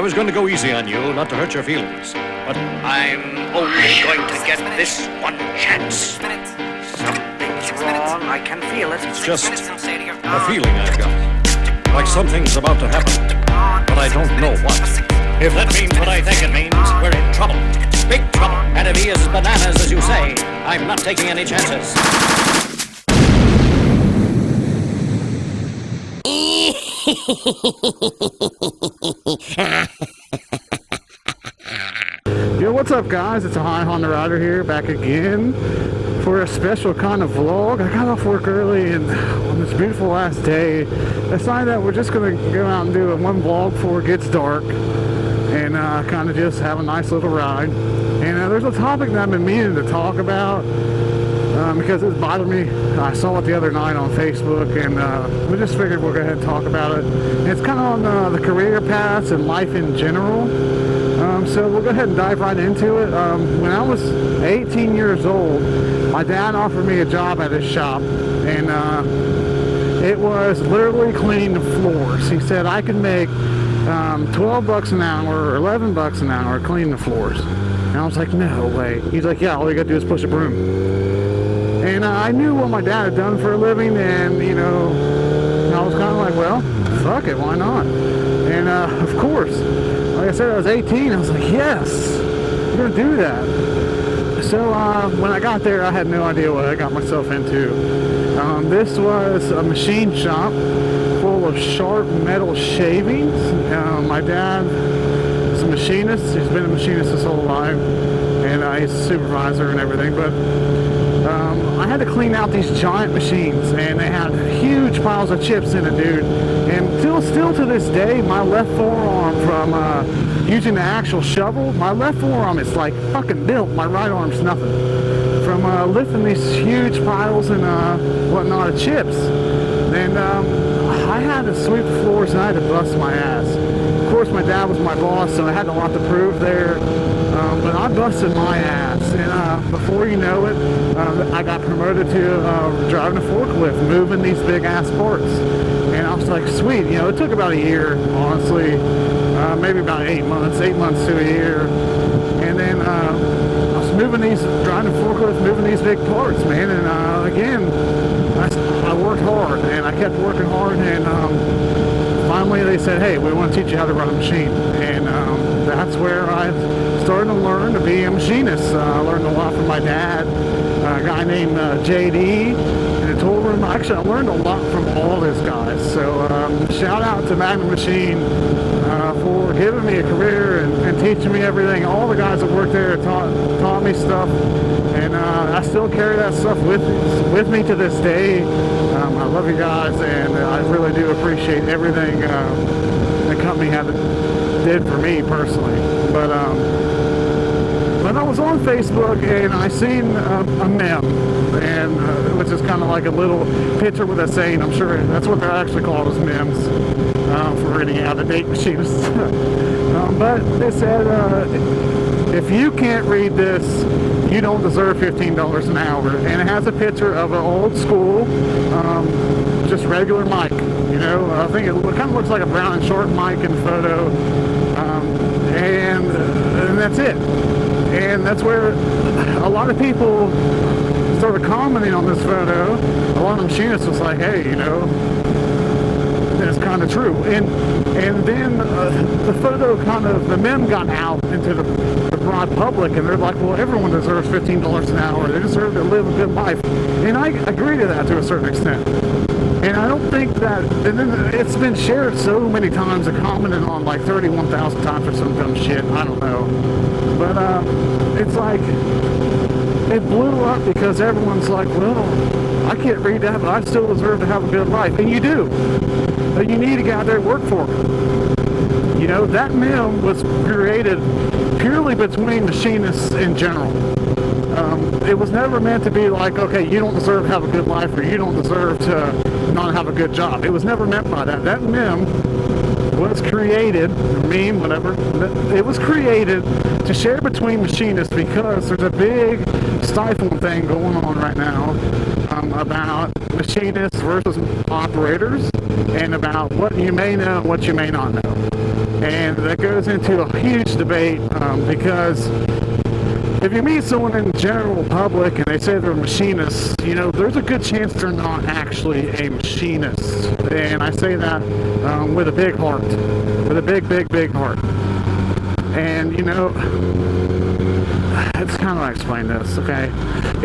was going to go easy on you, not to hurt your feelings. But I'm only going to get this one chance. Something's wrong. I can feel it. It's just a feeling I've got. Like something's about to happen. But I don't know what. If that means what I think it means, we're in trouble. Big trouble. And if he is as bananas as you say, I'm not taking any chances. Yo, what's up guys? It's OhioHondaRider here, back again for a special kind of vlog. I got off work early and on this beautiful last day, decided that we're just going to go out and do one vlog before it gets dark and kind of just have a nice little ride. And there's a topic that I've been meaning to talk about because it's bothered me. I saw it the other night on Facebook, and we just figured we'll go ahead and talk about it. And it's kind of on the career paths and life in general. So we'll go ahead and dive right into it. When I was 18 years old, my dad offered me a job at his shop, and it was literally cleaning the floors. He said I could make 12 bucks an hour or 11 bucks an hour cleaning the floors. And I was like, no way. He's like, yeah, all you gotta do is push a broom. And I knew what my dad had done for a living, and you know, I was kind of like, well, fuck it, why not? And of course, like I said, I was 18. I was like, yes, I'm gonna do that. So when I got there, I had no idea what I got myself into. This was a machine shop full of sharp metal shavings. My dad is a machinist. He's been a machinist his whole life, and he's a supervisor and everything. But I had to clean out these giant machines, and they had huge piles of chips in it, dude. And still to this day, my left forearm from using the actual shovel, my left forearm is like fucking built. My right arm's nothing. From lifting these huge piles and whatnot of chips. And I had to sweep the floors and I had to bust my ass. Of course, my dad was my boss, so I had a lot to prove there. But I busted my ass, and before you know it, I got promoted to driving a forklift, moving these big ass parts. And I was like, sweet, you know, it took about a year, honestly, maybe about 8 months to a year. And then I was driving a forklift, moving these big parts, man. And again, I worked hard, and I kept working hard, and finally they said, hey, we want to teach you how to run a machine. And that's where I started to learn to be a machinist. I learned a lot from my dad, a guy named JD, and a tool room. Actually, I learned a lot from all those guys. So shout out to Magnum Machine for giving me a career and teaching me everything. All the guys that worked there taught me stuff, and I still carry that stuff with me to this day. I love you guys, and I really do appreciate everything the company did for me personally. But I was on Facebook and I seen a meme, and which is kind of like a little picture with a saying. I'm sure that's what they're actually called, as memes, for any out-of-date machinists. But they said, if you can't read this, you don't deserve $15 an hour. And it has a picture of an old school, just regular mic. You know, I think it kind of looks like a brown and short mic in the photo, and that's it. And that's where a lot of people started commenting on this photo. A lot of machinists was like, hey, you know, that's kind of true. And then the photo the meme got out into the broad public, and they're like, well, everyone deserves $15 an hour. They deserve to live a good life. And I agree to that to a certain extent. And I don't think that, and then it's been shared so many times and commented on like 31,000 times or some dumb shit. I don't know. But it's like, it blew up because everyone's like, well, I can't read that, but I still deserve to have a good life. And you do. But you need to get out there and work for it. You know, that meme was created purely between machinists in general. It was never meant to be like, okay, you don't deserve to have a good life, or you don't deserve to not have a good job. It was never meant by that. That meme was created, meme, whatever, it was created to share between machinists because there's a big stifling thing going on right now about machinists versus operators, and about what you may know and what you may not know. And that goes into a huge debate because if you meet someone in the general public and they say they're a machinist, you know, there's a good chance they're not actually a machinist. And I say that with a big heart, with a big heart. And, you know, it's kind of like explain this, okay?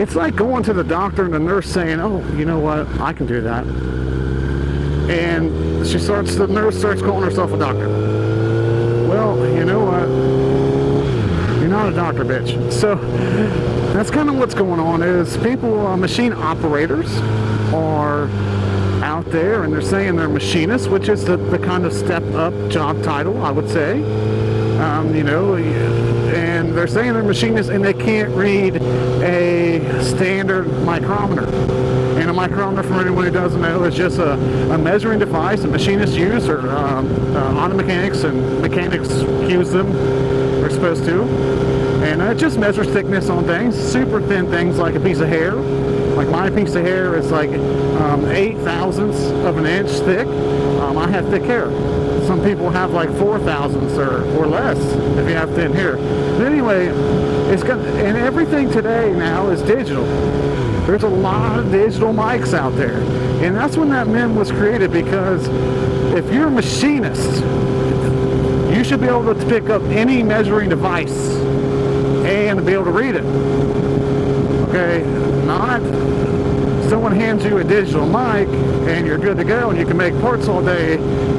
It's like going to the doctor and the nurse saying, oh, you know what, I can do that. And the nurse starts calling herself a doctor. Well, you know what? You're not a doctor, bitch. So that's kind of what's going on is people, machine operators are out there and they're saying they're machinists, which is the kind of step up job title, I would say. You know, and they're saying they're machinists and they can't read a standard micrometer. And a micrometer, for anyone who doesn't know, is just a measuring device that machinists use, or auto mechanics and mechanics use them. They're supposed to. And it just measures thickness on things, super thin things like a piece of hair. Like my piece of hair is like 8 thousandths of an inch thick. I have thick hair. Some people have like 4 thousandths or less if you have thin hair. But anyway, and everything today now is digital. There's a lot of digital mics out there. And that's when that MEM was created, because if you're a machinist, you should be able to pick up any measuring device and be able to read it. Okay? Not someone hands you a digital mic and you're good to go and you can make parts all day,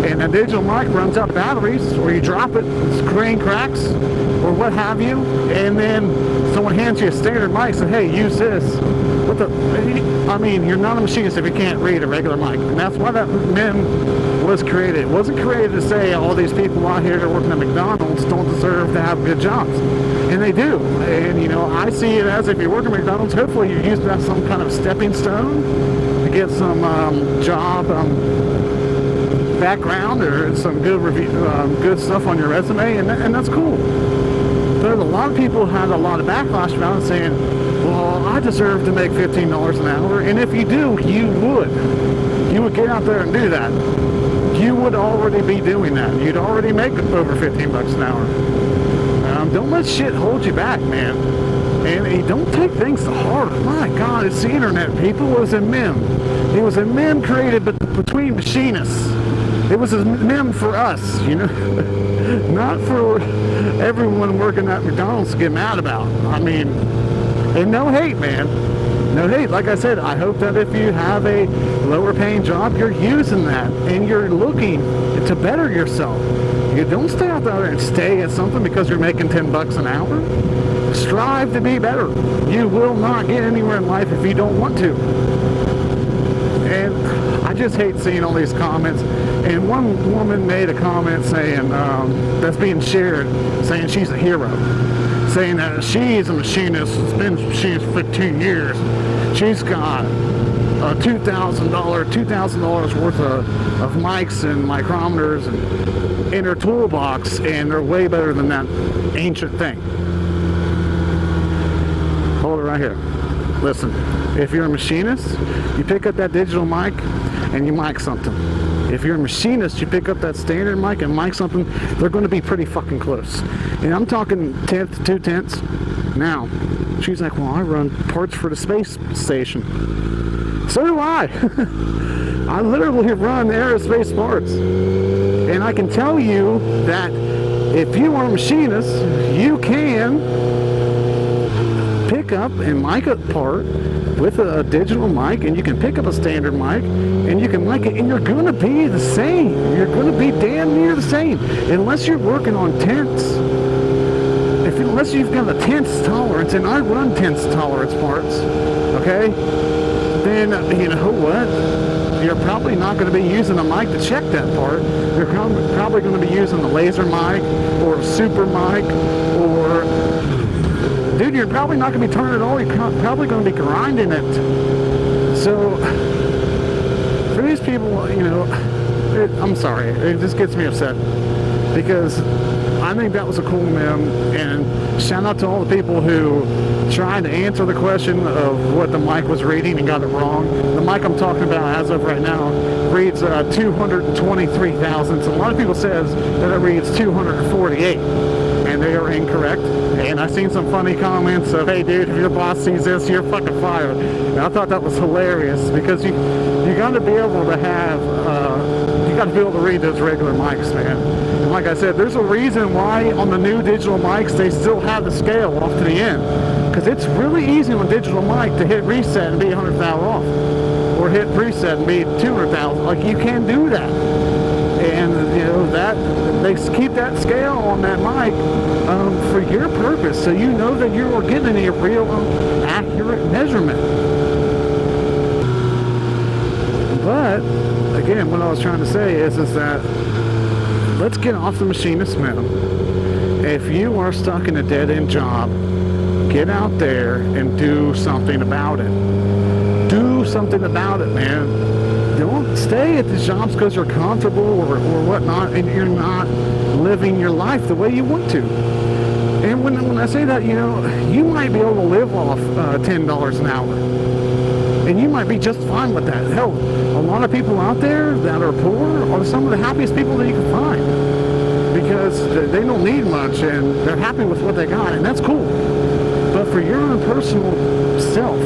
and a digital mic runs out of batteries, or you drop it, the screen cracks, or what have you, and then someone hands you a standard mic and says, hey, use this. What the? I mean, you're not a machinist if you can't read a regular mic. And that's why that MEM was created. It wasn't created to say all these people out here that are working at McDonald's don't deserve to have good jobs. And they do. And, you know, I see it as if you're working at McDonald's, hopefully you use that as some kind of stepping stone to get some job background or some good review, good stuff on your resume, and that's cool. But a lot of people had a lot of backlash about it, saying, well, I deserve to make $15 an hour, and if you do, you would get out there and do that. You would already be doing that. You'd already make over 15 bucks an hour. Don't let shit hold you back, man. And don't take things to heart. My God, it's the internet, people. It was a MEM. It was a MEM created between machinists. It was a MEM for us, you know, not for everyone working at McDonald's to get mad about. I mean, and no hate, man. No hate. Like I said, I hope that if you have a lower paying job, you're using that and you're looking to better yourself. You don't stay out there and stay at something because you're making 10 bucks an hour. Strive to be better. You will not get anywhere in life if you don't want to. And I just hate seeing all these comments. And one woman made a comment saying, that's being shared, saying she's a hero. Saying that she's a machinist, has been a machinist for 15 years. She's got $2,000 worth of mics and micrometers in her toolbox, and they're way better than that ancient thing. Hold it right here. Listen, if you're a machinist, you pick up that digital mic and you mic something. If you're a machinist, you pick up that standard mic and mic something, they're going to be pretty fucking close. And I'm talking 1/10 to 2/10. Now, she's like, well, I run parts for the space station. So do I. I literally run aerospace parts. And I can tell you that if you are a machinist, you can pick up and mic a part with a digital mic, and you can pick up a standard mic and you can mic it, and you're going to be the same. You're going to be damn near the same, unless you're working on tenths. Unless you've got a tenths tolerance, and I run tenths tolerance parts, okay, then you know what? You're probably not going to be using a mic to check that part. You're probably going to be using a laser mic or a super mic, or dude, you're probably not going to be turning it on. You're probably going to be grinding it. So for these people, you know, I'm sorry, it just gets me upset. because I think that was a cool meme. And shout out to all the people who tried to answer the question of what the mic was reading and got it wrong. The mic I'm talking about as of right now reads 223 thousandths. A lot of people says that it reads 248, and they are incorrect. And I've seen some funny comments of, hey dude, if your boss sees this, you're fucking fired. And I thought that was hilarious, because you got to be able to have you got to be able to read those regular mics, man. And like I said, there's a reason why on the new digital mics they still have the scale off to the end, because it's really easy on digital mic to hit reset and be 100 thou off, or hit preset and be 200 thou. Like, you can do that. And you know that they keep that scale on that mic for your purpose, so you know that you are getting a real accurate measurement. But again, what I was trying to say is that let's get off the machinist mode. If you are stuck in a dead-end job, get out there and do something about it. Do something about it, man. Don't stay at these jobs because you're comfortable or whatnot, and you're not living your life the way you want to. And when I say that, you know, you might be able to live off $10 an hour, and you might be just fine with that. Hell, a lot of people out there that are poor are some of the happiest people that you can find, because they don't need much and they're happy with what they got, and that's cool. But for your own personal self,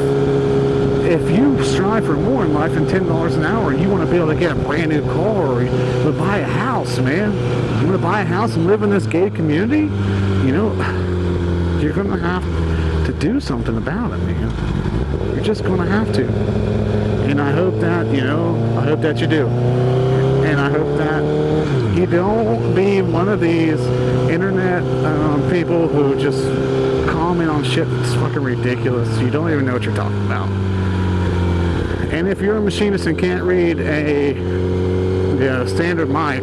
if you strive for more in life than $10 an hour, you want to be able to get a brand new car, or you buy a house, man. You want to buy a house and live in this gated community, you know, you're going to have to do something about it, man. You're just going to have to. And I hope that, you know, I hope that you do. And I hope that you don't be one of these internet people who just comment on shit that's fucking ridiculous. You don't even know what you're talking about. And if you're a machinist and can't read a standard mic,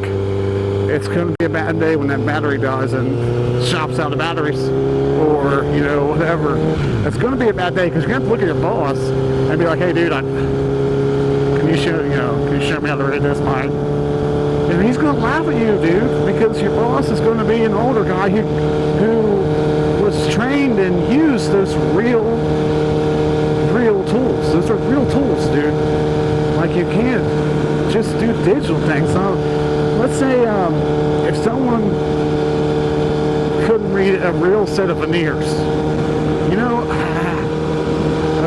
it's going to be a bad day when that battery dies and shops out of batteries, or, you know, whatever. It's going to be a bad day, because you're going to have to look at your boss and be like, hey dude, can you show me how to read this mic? And he's going to laugh at you, dude, because your boss is going to be an older guy who was trained and used those real tools. Those are real tools, dude. Like, you can't just do digital things. So, let's say if someone couldn't read a real set of veneers, you know,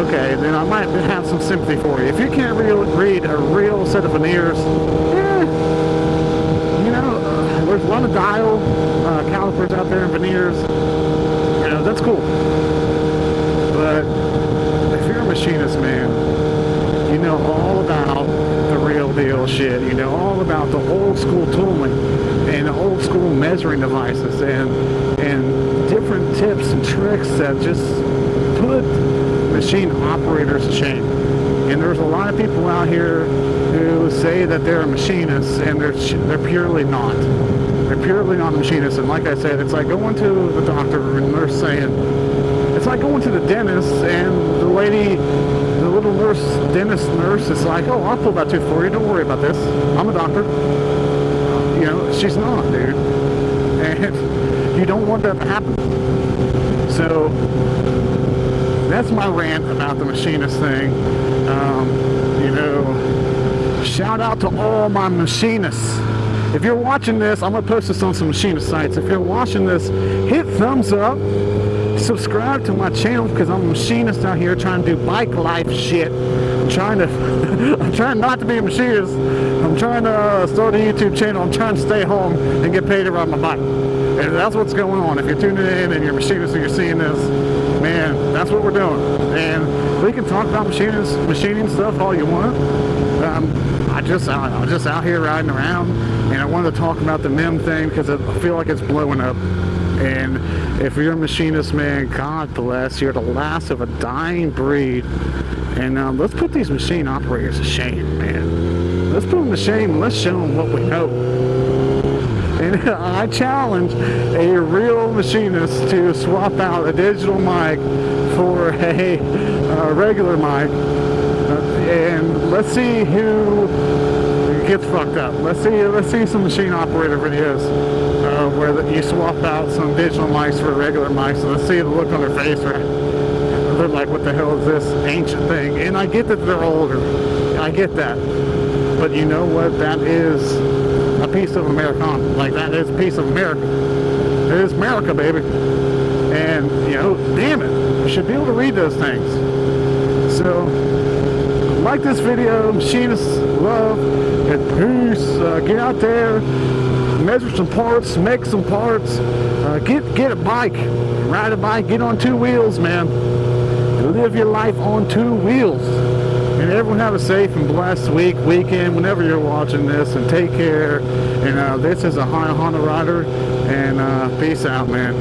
okay, then I might have some sympathy for you. If you can't read a real set of veneers, you know, there's a lot of dial calipers out there and veneers. You know, that's cool. But if you're a machinist, man, you know all about the real deal shit. You know all about the old school tooling and the old school measuring devices and different tips and tricks that just put machine operators to shame. And there's a lot of people out here who say that they're a machinist, and they're purely not. They're purely not machinists. And like I said, it's like going to the doctor and nurse saying, it's like going to the dentist and the lady, the little dentist nurse is like, oh, I'll pull that tooth for you, don't worry about this, I'm a doctor. You know, she's not, dude. And you don't want that to happen. So that's my rant about the machinist thing. You know, shout out to all my machinists. If you're watching this, I'm going to post this on some machinist sites. If you're watching this, hit thumbs up. Subscribe to my channel, because I'm a machinist out here trying to do bike life shit. I'm trying not to be a machinist. I'm trying to start a YouTube channel. I'm trying to stay home and get paid to ride my bike. And that's what's going on. If you're tuning in and you're a machinist and you're seeing this, man, that's what we're doing. And we can talk about machining stuff all you want. I'm just out here riding around, and I wanted to talk about the MIM thing because I feel like it's blowing up. And if you're a machinist, man, God bless. You're the last of a dying breed. And let's put these machine operators to shame, man. Let's put them to shame and let's show them what we know. And I challenge a real machinist to swap out a digital mic for a regular mic. And let's see who gets fucked up. Let's see some machine operator videos where you swap out some digital mics for regular mics. So let's see the look on their face. They're like, what the hell is this ancient thing? And I get that they're older. I get that. But you know what? That is a piece of Americana. Like, that is a piece of America. It is America, baby. And, you know, damn it. You should be able to read those things. So, like this video, Machinist, love, and peace. Get out there, measure some parts, make some parts, get a bike, ride a bike, get on 2 wheels, man. Live your life on 2 wheels. And everyone have a safe and blessed weekend, whenever you're watching this, and take care. And this is OhioHondaRider, and peace out, man.